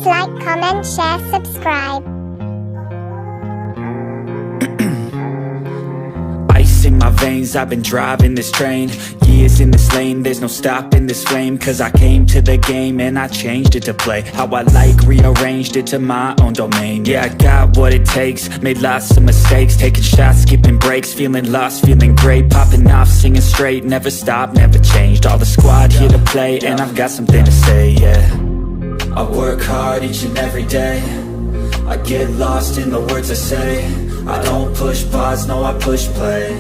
Please like, comment, share, subscribe. Ice in my veins, I've been driving this train. Years in this lane, there's no stopping this flame. Cause I came to the game and I changed it to play how I like, rearranged it to my own domain. Yeah, I got what it takes, made lots of mistakes, taking shots, skipping breaks, feeling lost, feeling great, popping off, singing straight, never stopped, never changed. All the squad here to play and I've got something to say, yeah. I work hard each and every day, I get lost in the words I say. I don't push pause, no I push play.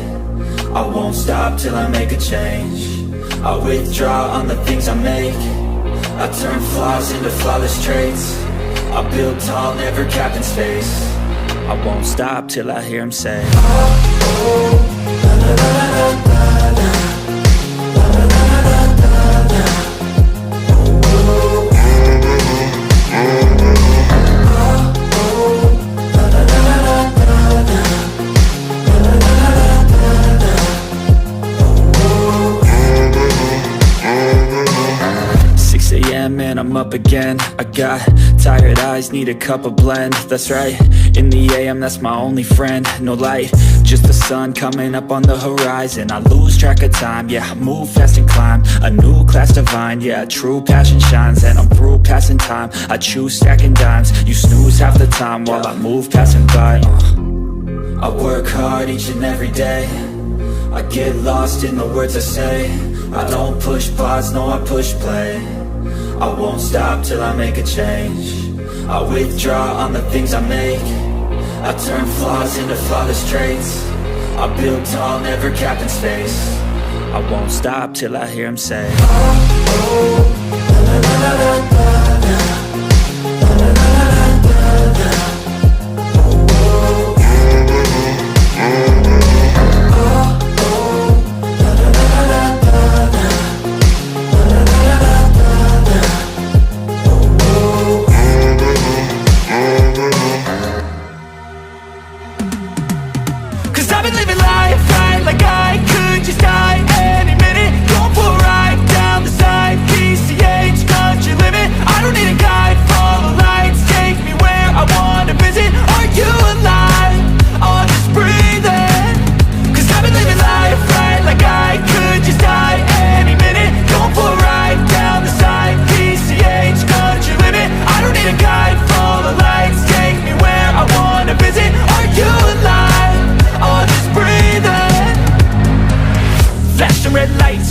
I won't stop till I make a change. I withdraw on the things I make. I turn flaws into flawless traits. I build tall, never capped in space. I won't stop till I hear him say, oh, la, la, la, la, la, la. And I'm up again. I got tired eyes, need a cup of blend. That's right, in the AM, that's my only friend. No light, just the sun coming up on the horizon. I lose track of time, yeah, I move fast and climb a new class divine, yeah, true passion shines. And I'm through passing time, I choose stacking dimes. You snooze half the time while I move passing by. I work hard each and every day, I get lost in the words I say. I don't push pause, no I push play. I won't stop till I make a change. I withdraw on the things I make. I turn flaws into flawless traits. I build tall, never capped in space. I won't stop till I hear him say, oh, oh, la, la, la, la, la, la.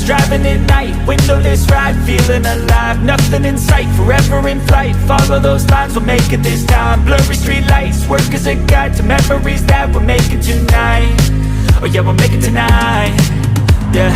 Driving at night, windowless ride, feeling alive. Nothing in sight, forever in flight. Follow those lines, we'll make it this time. Blurry street lights, work as a guide to memories that we're making tonight. Oh yeah, we'll make it tonight. Yeah.